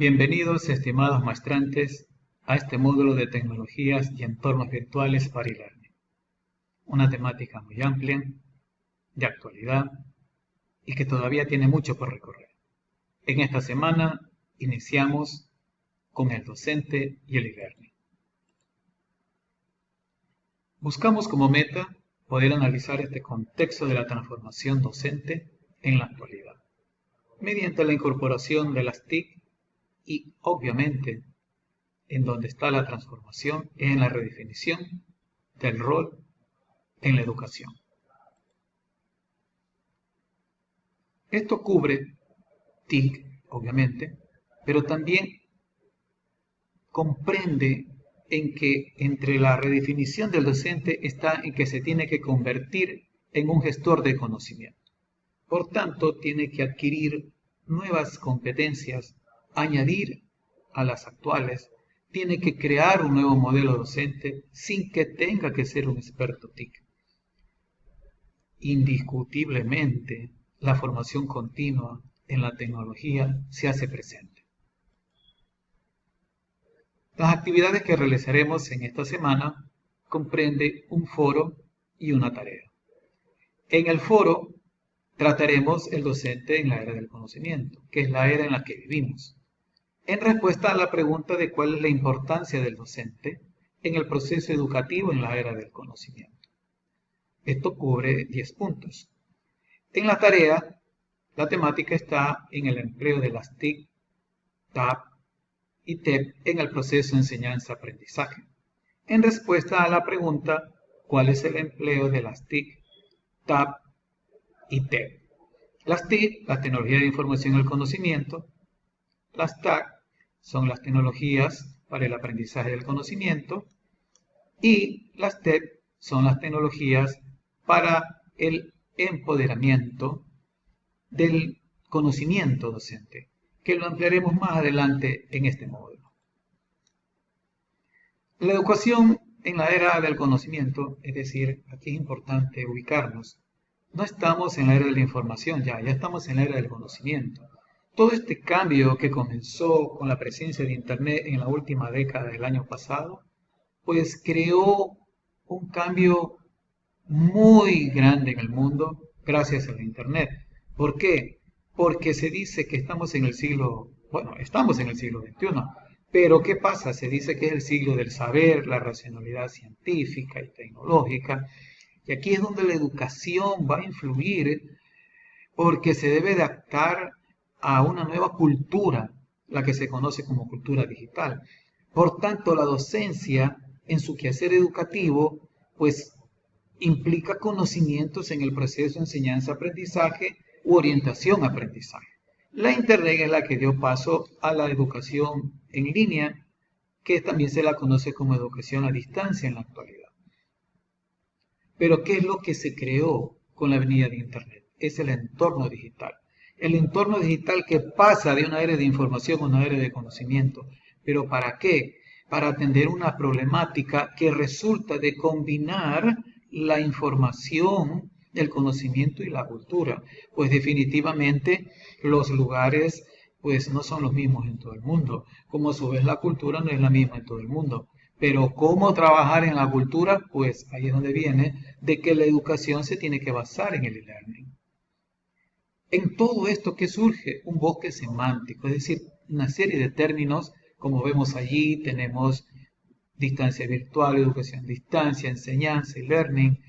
Bienvenidos, estimados maestrantes, a este módulo de tecnologías y entornos virtuales para e-learning. Una temática muy amplia, de actualidad y que todavía tiene mucho por recorrer. En esta semana iniciamos con el docente y el e-learning. Buscamos como meta poder analizar este contexto de la transformación docente en la actualidad, mediante la incorporación de las TIC y, obviamente, en donde está la transformación es en la redefinición del rol en la educación. Esto cubre TIC, obviamente, pero también comprende en que entre la redefinición del docente está en que se tiene que convertir en un gestor de conocimiento. Por tanto, tiene que adquirir nuevas competencias, añadir a las actuales, tiene que crear un nuevo modelo docente sin que tenga que ser un experto TIC. Indiscutiblemente, la formación continua en la tecnología se hace presente. Las actividades que realizaremos en esta semana comprende un foro y una tarea. En el foro trataremos el docente en la era del conocimiento, que es la era en la que vivimos, en respuesta a la pregunta de cuál es la importancia del docente en el proceso educativo en la era del conocimiento. Esto cubre 10 puntos. En la tarea, la temática está en el empleo de las TIC, TAP y TEP en el proceso de enseñanza-aprendizaje, en respuesta a la pregunta ¿cuál es el empleo de las TIC, TAP y TEP? Las TIC, las tecnologías de información y el conocimiento. Las TAC son las tecnologías para el aprendizaje del conocimiento. Y las TEP son las tecnologías para el empoderamiento del conocimiento docente, que lo ampliaremos más adelante en este módulo. La educación en la era del conocimiento, es decir, aquí es importante ubicarnos. No estamos en la era de la información ya estamos en la era del conocimiento. Todo este cambio que comenzó con la presencia de Internet en la última década del año pasado, pues creó un cambio muy grande en el mundo gracias a la Internet. ¿Por qué? Porque se dice que estamos en el siglo XXI, pero ¿qué pasa? Se dice que es el siglo del saber, la racionalidad científica y tecnológica, y aquí es donde la educación va a influir porque se debe adaptar a una nueva cultura, la que se conoce como cultura digital. Por tanto, la docencia en su quehacer educativo, pues implica conocimientos en el proceso de enseñanza-aprendizaje u orientación-aprendizaje. La Internet es la que dio paso a la educación en línea, que también se la conoce como educación a distancia en la actualidad. Pero ¿qué es lo que se creó con la venida de Internet? Es el entorno digital. El entorno digital que pasa de una era de información a una era de conocimiento. ¿Pero para qué? Para atender una problemática que resulta de combinar la información, el conocimiento y la cultura. Pues definitivamente los lugares pues no son los mismos en todo el mundo. Como a su vez la cultura no es la misma en todo el mundo. Pero ¿cómo trabajar en la cultura? Pues ahí es donde viene de que la educación se tiene que basar en el e-learning. En todo esto, ¿qué surge? Un bosque semántico, es decir, una serie de términos, como vemos allí, tenemos distancia virtual, educación a distancia, enseñanza, e-learning,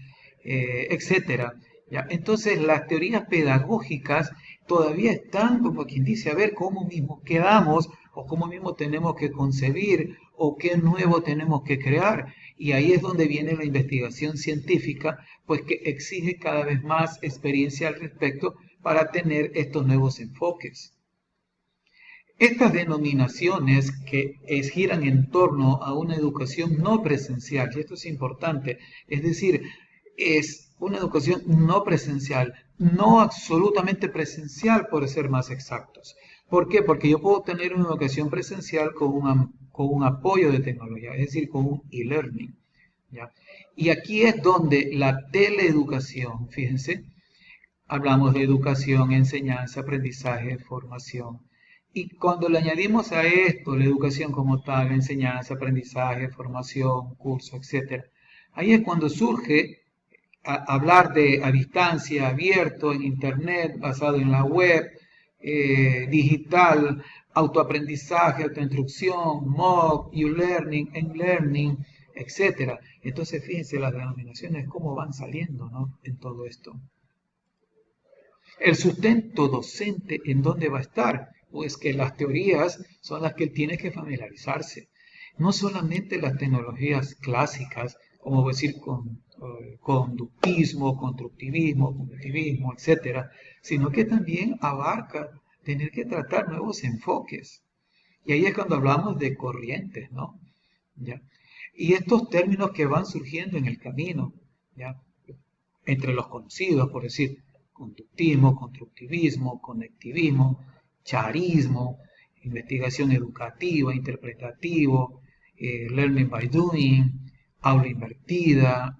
etc. ¿Ya? Entonces, las teorías pedagógicas todavía están, como quien dice, a ver cómo mismo quedamos o cómo mismo tenemos que concebir o qué nuevo tenemos que crear. Y ahí es donde viene la investigación científica, pues que exige cada vez más experiencia al respecto para tener estos nuevos enfoques. Estas denominaciones que giran en torno a una educación no presencial, y esto es importante, es decir, es una educación no presencial, no absolutamente presencial por ser más exactos. ¿Por qué? Porque yo puedo tener una educación presencial con un apoyo de tecnología, es decir, con un e-learning. ¿Ya? Y aquí es donde la teleeducación, fíjense, hablamos de educación, enseñanza, aprendizaje, formación, Y cuando le añadimos a esto la educación como tal, la enseñanza, aprendizaje, formación, curso, etc., ahí es cuando surge hablar de a distancia, abierto, en Internet, basado en la web, digital, autoaprendizaje, autoinstrucción, MOOC, U-Learning, N-Learning, etc. Entonces, fíjense las denominaciones, cómo van saliendo, ¿no?, en todo esto. El sustento docente, ¿en dónde va a estar? Pues que las teorías son las que él tiene que familiarizarse. No solamente las tecnologías clásicas, como decir conductismo, constructivismo, cognitivismo, etcétera, sino que también abarca tener que tratar nuevos enfoques. Y ahí es cuando hablamos de corrientes, ¿no? ¿Ya? Y estos términos que van surgiendo en el camino, ¿ya?, entre los conocidos, por decir, conductismo, constructivismo, conectivismo, charismo, investigación educativa, interpretativo, learning by doing, aula invertida,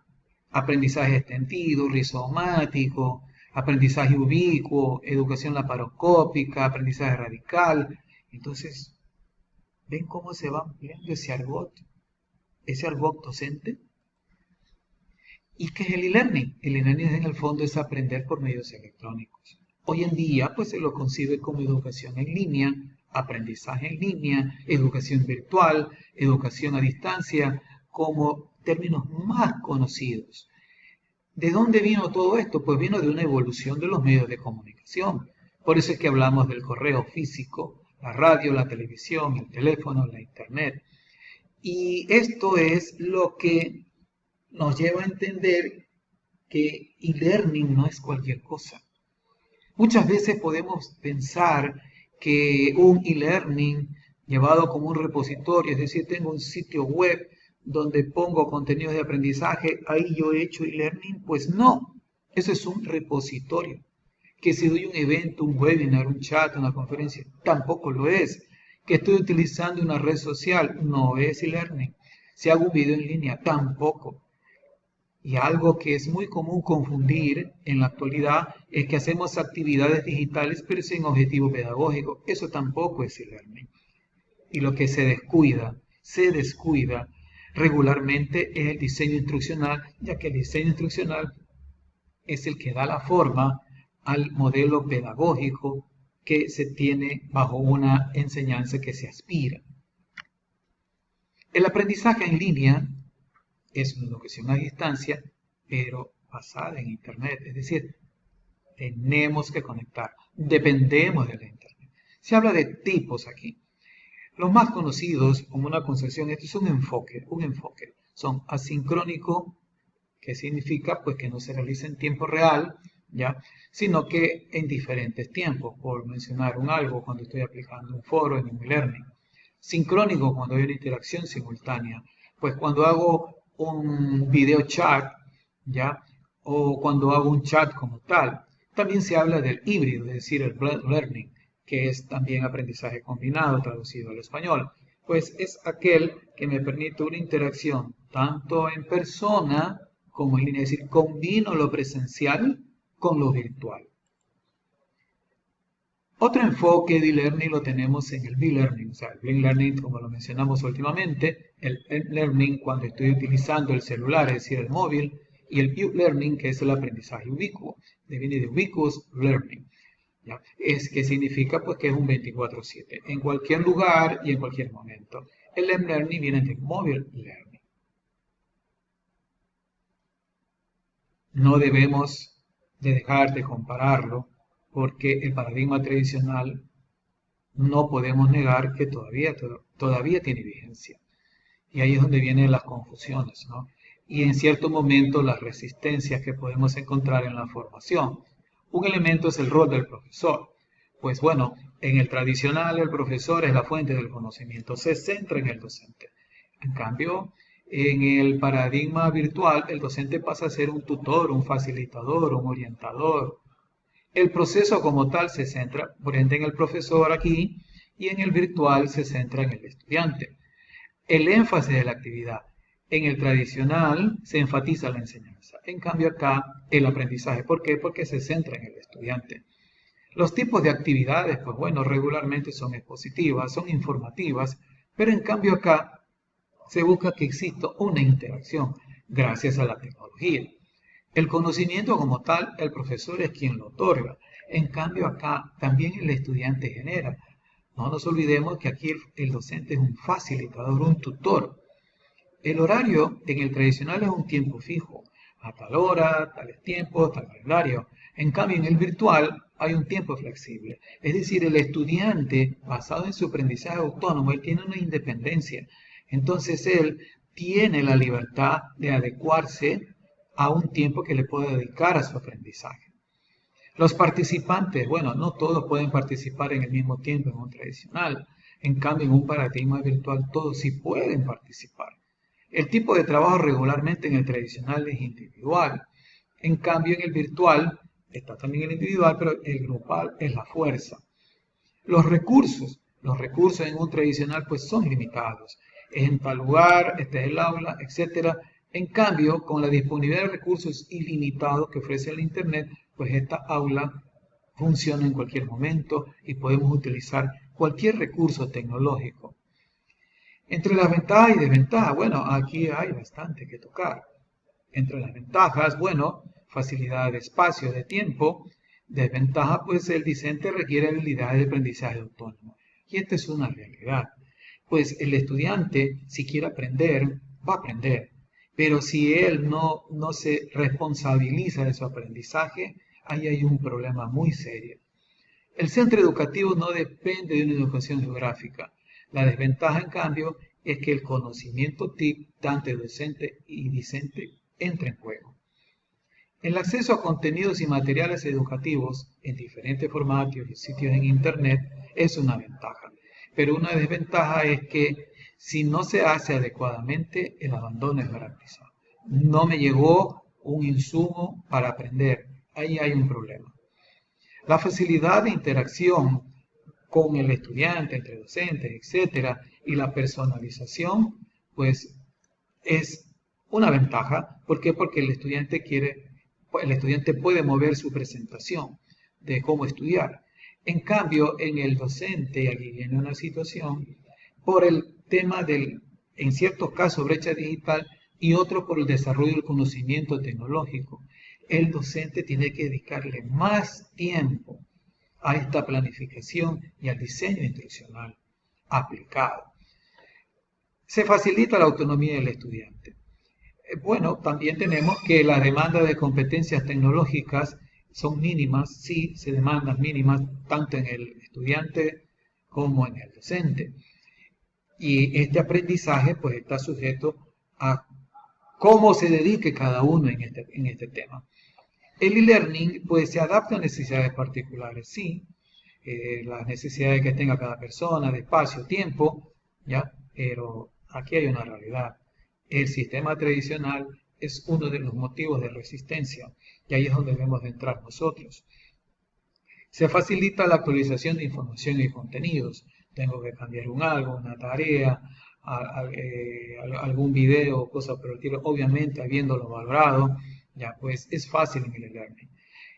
aprendizaje extendido, rizomático, aprendizaje ubicuo, educación laparoscópica, aprendizaje radical. Entonces, ¿ven cómo se va ampliando ese argot docente? ¿Y qué es el e-learning? El e-learning en el fondo es aprender por medios electrónicos. Hoy en día pues se lo concibe como educación en línea, aprendizaje en línea, educación virtual, educación a distancia, como términos más conocidos. ¿De dónde vino todo esto? Pues vino de una evolución de los medios de comunicación. Por eso es que hablamos del correo físico, la radio, la televisión, el teléfono, la internet. Y esto es lo que nos lleva a entender que e-learning no es cualquier cosa. Muchas veces podemos pensar que un e-learning llevado como un repositorio, es decir, tengo un sitio web donde pongo contenidos de aprendizaje, ahí yo he hecho e-learning. Pues no, eso es un repositorio. Que si doy un evento, un webinar, un chat, una conferencia, tampoco lo es. Que estoy utilizando una red social, no es e-learning. Si hago un video en línea, tampoco. Y algo que es muy común confundir en la actualidad es que hacemos actividades digitales pero sin objetivo pedagógico. Eso tampoco es e-learning. Y lo que se descuida regularmente es el diseño instruccional, ya que el diseño instruccional es el que da la forma al modelo pedagógico que se tiene bajo una enseñanza que se aspira. El aprendizaje en línea es una educación a distancia, pero basada en Internet. Es decir, tenemos que conectar, dependemos de la Internet. Se habla de tipos aquí. Los más conocidos, como una concepción, esto es un enfoque. Son asincrónico, que significa pues que no se realiza en tiempo real, ¿ya?, sino que en diferentes tiempos, por mencionar algo, cuando estoy aplicando un foro en un e-learning. Sincrónico, cuando hay una interacción simultánea, pues cuando hago un video chat, ¿ya?, o cuando hago un chat como tal. También se habla del híbrido, es decir, el blended learning, que es también aprendizaje combinado traducido al español. Pues es aquel que me permite una interacción tanto en persona como en línea, es decir, combino lo presencial con lo virtual. Otro enfoque de e-learning lo tenemos en el B-learning, o sea, el blended learning, como lo mencionamos últimamente, el learning cuando estoy utilizando el celular, es decir, el móvil, y el U-learning, que es el aprendizaje ubicuo, viene de ubiquitous learning, ¿ya? Es que significa pues que es un 24/7, en cualquier lugar y en cualquier momento. El M-learning viene de mobile learning. No debemos de dejar de compararlo, porque el paradigma tradicional no podemos negar que todavía tiene vigencia. Y ahí es donde vienen las confusiones, ¿no? Y en cierto momento las resistencias que podemos encontrar en la formación. Un elemento es el rol del profesor. Pues bueno, en el tradicional el profesor es la fuente del conocimiento, se centra en el docente. En cambio, en el paradigma virtual, el docente pasa a ser un tutor, un facilitador, un orientador. El proceso como tal se centra, por ende, en el profesor aquí, y en el virtual se centra en el estudiante. El énfasis de la actividad. En el tradicional se enfatiza la enseñanza. En cambio acá el aprendizaje. ¿Por qué? Porque se centra en el estudiante. Los tipos de actividades, pues bueno, regularmente son expositivas, son informativas, pero en cambio acá se busca que exista una interacción gracias a la tecnología. El conocimiento como tal, el profesor es quien lo otorga. En cambio acá también el estudiante genera. No nos olvidemos que aquí el docente es un facilitador, un tutor. El horario en el tradicional es un tiempo fijo, a tal hora, tales tiempos, tal calendario. En cambio, en el virtual hay un tiempo flexible. Es decir, el estudiante, basado en su aprendizaje autónomo, él tiene una independencia. Entonces, él tiene la libertad de adecuarse a un tiempo que le pueda dedicar a su aprendizaje. Los participantes, bueno, no todos pueden participar en el mismo tiempo en un tradicional. En cambio, en un paradigma virtual, todos sí pueden participar. El tipo de trabajo regularmente en el tradicional es individual. En cambio, en el virtual está también el individual, pero el grupal es la fuerza. Los recursos en un tradicional pues son limitados. Es en tal lugar, este es el aula, etc. En cambio, con la disponibilidad de recursos ilimitados que ofrece el Internet, pues esta aula funciona en cualquier momento y podemos utilizar cualquier recurso tecnológico. Entre las ventajas y desventajas, bueno, aquí hay bastante que tocar. Entre las ventajas, bueno, facilidad de espacio, de tiempo. Desventaja, pues el docente requiere habilidades de aprendizaje autónomo. Y esta es una realidad. Pues el estudiante, si quiere aprender, va a aprender. Pero si él no se responsabiliza de su aprendizaje, ahí hay un problema muy serio. El centro educativo no depende de una educación geográfica. La desventaja, en cambio, es que el conocimiento TIC, tanto docente y discente, entra en juego. El acceso a contenidos y materiales educativos en diferentes formatos y sitios en Internet es una ventaja, pero una desventaja es que si no se hace adecuadamente, el abandono es garantizado. No me llegó un insumo para aprender, ahí hay un problema. La facilidad de interacción con el estudiante, entre docentes, etcétera, y la personalización, pues es una ventaja. ¿Por qué? Porque el estudiante puede mover su presentación de cómo estudiar. En cambio, en el docente, aquí viene una situación, por el tema en ciertos casos, brecha digital y otro por el desarrollo del conocimiento tecnológico. El docente tiene que dedicarle más tiempo a esta planificación y al diseño instruccional aplicado. Se facilita la autonomía del estudiante. Bueno, también tenemos que la demanda de competencias tecnológicas son mínimas, sí, se demandan mínimas tanto en el estudiante como en el docente. Y este aprendizaje pues está sujeto a cómo se dedique cada uno en este tema. El e-learning pues se adapta a necesidades particulares, sí, las necesidades que tenga cada persona, de espacio, tiempo, ¿ya? Pero aquí hay una realidad. El sistema tradicional es uno de los motivos de resistencia y ahí es donde debemos de entrar nosotros. Se facilita la actualización de información y contenidos. Tengo que cambiar algo, una tarea, algún video, cosas por el estilo. Obviamente, habiéndolo valorado, ya pues es fácil en el e-learning.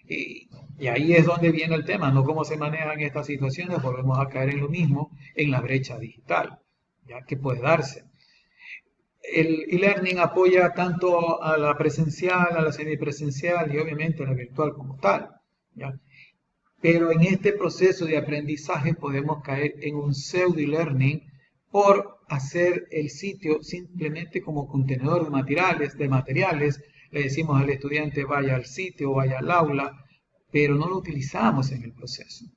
Y ahí es donde viene el tema, no cómo se manejan estas situaciones, volvemos a caer en lo mismo, en la brecha digital, ya que puede darse. El e-learning apoya tanto a la presencial, a la semipresencial y obviamente a la virtual como tal, ¿ya? Pero en este proceso de aprendizaje podemos caer en un pseudo e-learning por hacer el sitio simplemente como contenedor de materiales. Le decimos al estudiante vaya al sitio, vaya al aula, pero no lo utilizamos en el proceso.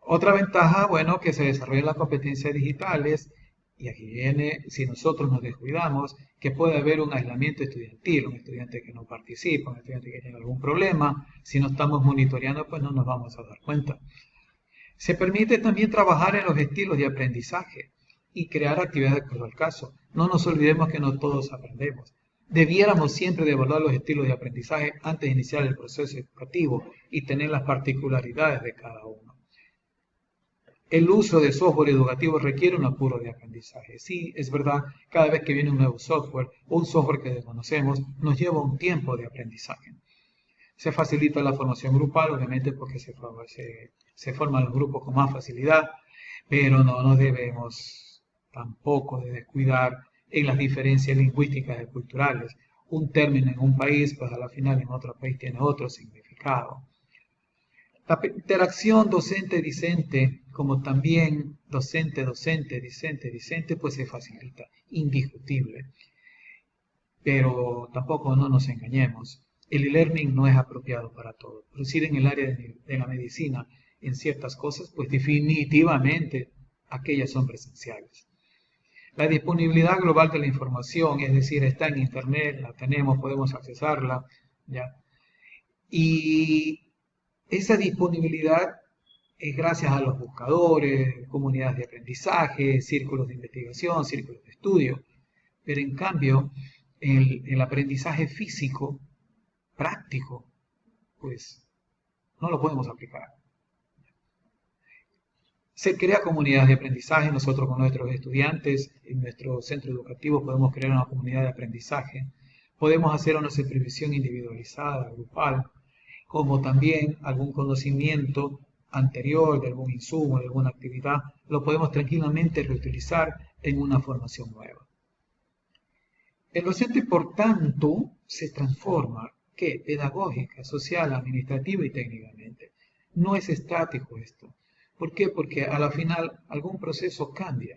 Otra ventaja, bueno, que se desarrollan las competencias digitales, y aquí viene, si nosotros nos descuidamos, que puede haber un aislamiento estudiantil, un estudiante que no participa, un estudiante que tiene algún problema, si no estamos monitoreando, pues no nos vamos a dar cuenta. Se permite también trabajar en los estilos de aprendizaje y crear actividades de acuerdo al caso. No nos olvidemos que no todos aprendemos. Debiéramos siempre de evaluar los estilos de aprendizaje antes de iniciar el proceso educativo y tener las particularidades de cada uno. El uso de software educativo requiere un apuro de aprendizaje. Sí, es verdad, cada vez que viene un nuevo software o un software que desconocemos, nos lleva un tiempo de aprendizaje. Se facilita la formación grupal, obviamente, porque se forman los grupos con más facilidad, pero no nos debemos tampoco de descuidar en las diferencias lingüísticas y culturales. Un término en un país, pues a la final en otro país tiene otro significado. La interacción docente-discente, como también docente-docente, discente-discente, pues se facilita, indiscutible. Pero tampoco no nos engañemos. El e-learning no es apropiado para todo. Por decir, en el área de la medicina, en ciertas cosas, pues definitivamente aquellas son presenciales. La disponibilidad global de la información, es decir, está en Internet, la tenemos, podemos accesarla, ¿ya? Y esa disponibilidad es gracias a los buscadores, comunidades de aprendizaje, círculos de investigación, círculos de estudio. Pero en cambio, el aprendizaje físico, práctico, pues no lo podemos aplicar. Se crea comunidades de aprendizaje, nosotros con nuestros estudiantes en nuestro centro educativo podemos crear una comunidad de aprendizaje, podemos hacer una supervisión individualizada, grupal, como también algún conocimiento anterior de algún insumo, de alguna actividad, lo podemos tranquilamente reutilizar en una formación nueva. El docente, por tanto, se transforma, ¿qué? Pedagógica, social, administrativa y técnicamente. No es estático esto. ¿Por qué? Porque a la final algún proceso cambia.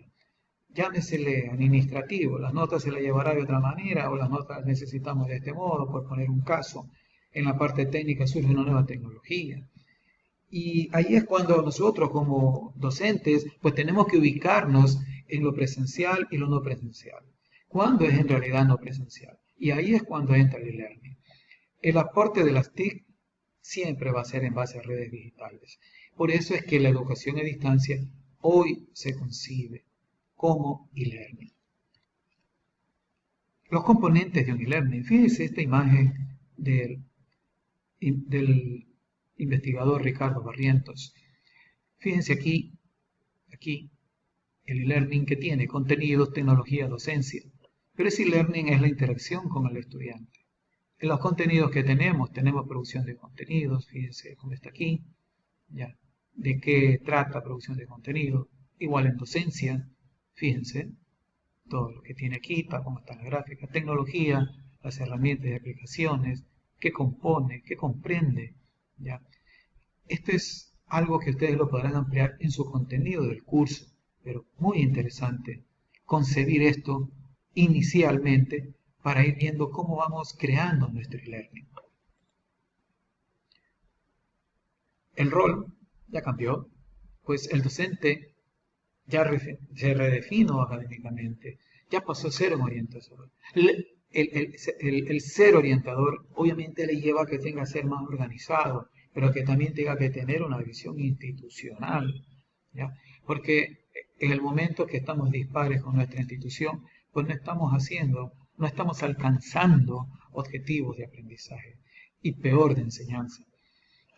Llámesele administrativo, las notas se las llevará de otra manera o las notas las necesitamos de este modo, por poner un caso. En la parte técnica surge una nueva tecnología. Y ahí es cuando nosotros como docentes pues tenemos que ubicarnos en lo presencial y lo no presencial. ¿Cuándo es en realidad no presencial? Y ahí es cuando entra el e-learning. El aporte de las TIC siempre va a ser en base a redes digitales. Por eso es que la educación a distancia hoy se concibe como e-learning. Los componentes de un e-learning. Fíjense esta imagen del investigador Ricardo Barrientos. Fíjense aquí el e-learning que tiene contenidos, tecnología, docencia. Pero ese e-learning es la interacción con el estudiante. En los contenidos que tenemos producción de contenidos, fíjense cómo está aquí, ya. ¿De qué trata producción de contenido? Igual en docencia, fíjense, todo lo que tiene aquí, tal como está en la gráfica, tecnología, las herramientas y aplicaciones, qué compone, qué comprende, ¿ya? Esto es algo que ustedes lo podrán ampliar en su contenido del curso, pero muy interesante concebir esto inicialmente para ir viendo cómo vamos creando nuestro e-learning. El rol ya cambió, pues el docente ya se redefinió académicamente, ya pasó a ser un orientador. El ser orientador obviamente le lleva a que tenga que ser más organizado, pero que también tenga que tener una visión institucional, ¿ya? Porque en el momento que estamos dispares con nuestra institución, pues no estamos alcanzando objetivos de aprendizaje y peor de enseñanza.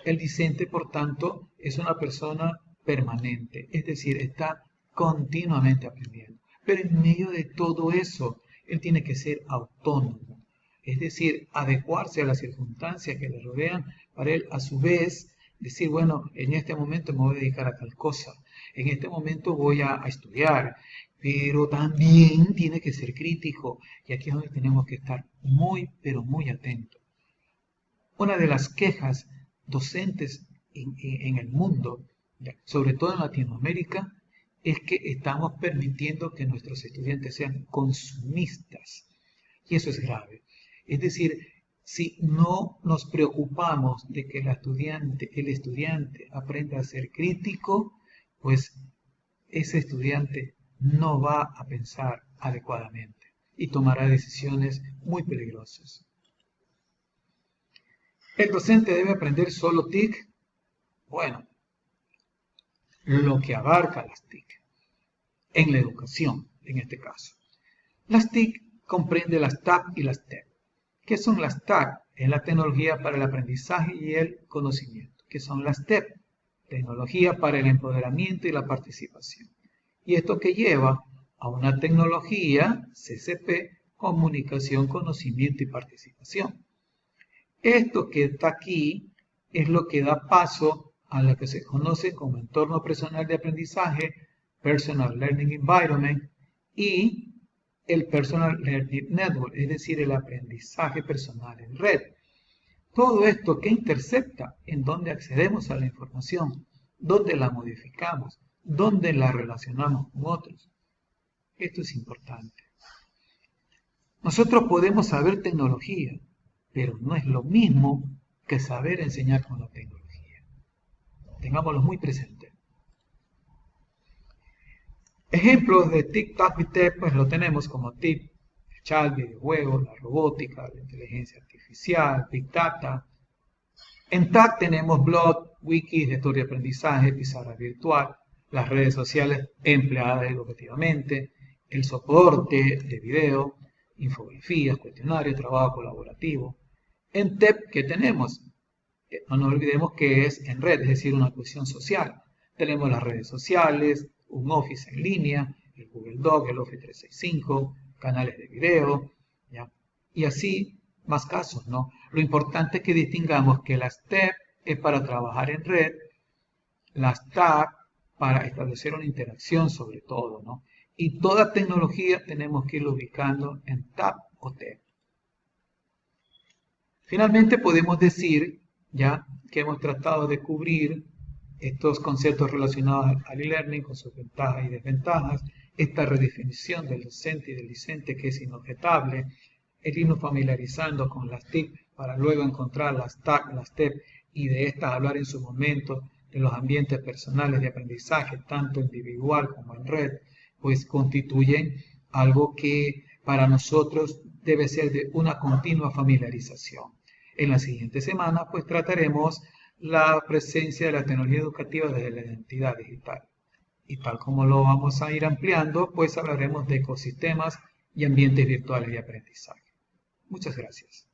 El discente, por tanto, es una persona permanente, es decir, está continuamente aprendiendo. Pero en medio de todo eso, él tiene que ser autónomo, es decir, adecuarse a las circunstancias que le rodean para él, a su vez, decir, bueno, en este momento me voy a dedicar a tal cosa, en este momento voy a estudiar, pero también tiene que ser crítico, y aquí es donde tenemos que estar muy, pero muy atentos. Una de las quejas docentes en el mundo, sobre todo en Latinoamérica, es que estamos permitiendo que nuestros estudiantes sean consumistas. Y eso es grave. Es decir, si no nos preocupamos de que el estudiante aprenda a ser crítico, pues ese estudiante no va a pensar adecuadamente y tomará decisiones muy peligrosas. ¿El docente debe aprender solo TIC? Bueno, lo que abarca las TIC, en la educación, en este caso. Las TIC comprende las TAP y las TEP. ¿Qué son las TAP? Es la tecnología para el aprendizaje y el conocimiento. ¿Qué son las TEP? Tecnología para el empoderamiento y la participación. Y esto que lleva a una tecnología, CCP, comunicación, conocimiento y participación. Esto que está aquí es lo que da paso a lo que se conoce como entorno personal de aprendizaje, Personal Learning Environment, y el Personal Learning Network, es decir, el aprendizaje personal en red. Todo esto que intercepta en dónde accedemos a la información, dónde la modificamos, dónde la relacionamos con otros. Esto es importante. Nosotros podemos saber tecnología, pero no es lo mismo que saber enseñar con la tecnología. Tengámoslo muy presente. Ejemplos de TIC, TAC y TEP, pues lo tenemos como TIC, el chat, videojuegos, la robótica, la inteligencia artificial, Big Data. En TAC tenemos blog, wiki, gestor de aprendizaje, pizarra virtual, las redes sociales empleadas educativamente, el soporte de video, infografías, cuestionarios, trabajo colaborativo. En TEP, ¿qué tenemos? No nos olvidemos que es en red, es decir, una cuestión social. Tenemos las redes sociales, un Office en línea, el Google Doc, el Office 365, canales de video, ¿ya? Y así más casos, ¿no? Lo importante es que distingamos que las TEP es para trabajar en red, las TAC para establecer una interacción sobre todo, ¿no? Y toda tecnología tenemos que irlo ubicando en TAP o TEP. Finalmente podemos decir ya que hemos tratado de cubrir estos conceptos relacionados al e-learning con sus ventajas y desventajas, esta redefinición del docente y del discente que es inobjetable, el irnos familiarizando con las TIC para luego encontrar las TAC, las TEP y de estas hablar en su momento de los ambientes personales de aprendizaje, tanto individual como en red, pues constituyen algo que para nosotros debe ser de una continua familiarización. En la siguiente semana, pues trataremos la presencia de la tecnología educativa desde la identidad digital. Y tal como lo vamos a ir ampliando, pues hablaremos de ecosistemas y ambientes virtuales de aprendizaje. Muchas gracias.